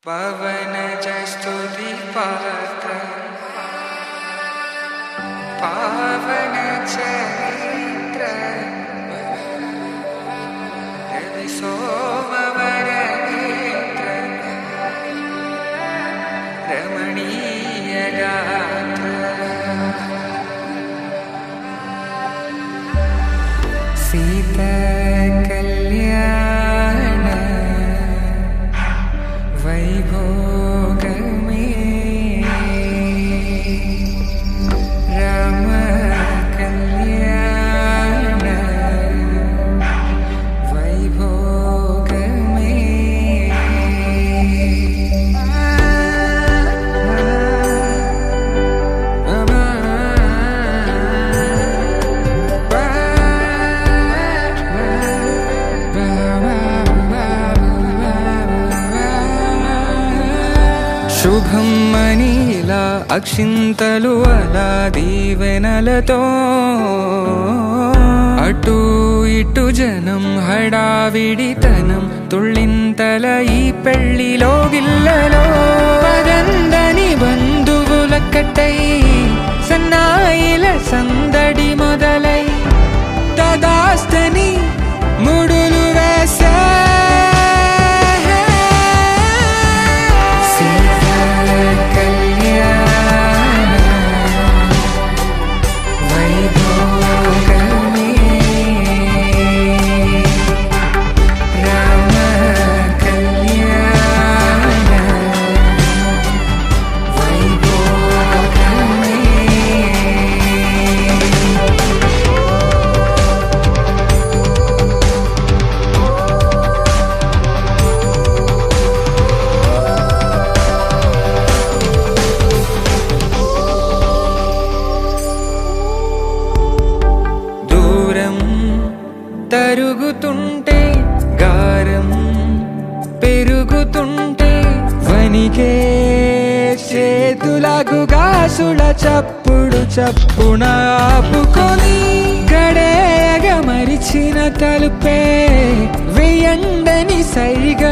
पवनज स्तुति पात्र पावन चरित्र रवि सोमवर नेत्र रमणीय गात्र सीता कल्याण वैभोग में राम कल्याण वैभोग శుభం మనీలా అక్షింతలు అలా దీవెనలతో అటు ఇటు జనం హడావిడితనం తుళ్ళింతల ఈ పెళ్లిలో గిల్లలో పదందని బంధువులక్కటై సన్నాయిల సందడి మొదలై తదాస్తని ముడులు వేసే తరుగుతుంటే గారం పెరుగుతుంటే వనికే చేతులకు గాసుల చప్పుడు చప్పున ఆపుకొని గడేగ మరిచిన తలుపే వెయ్యండని సైగ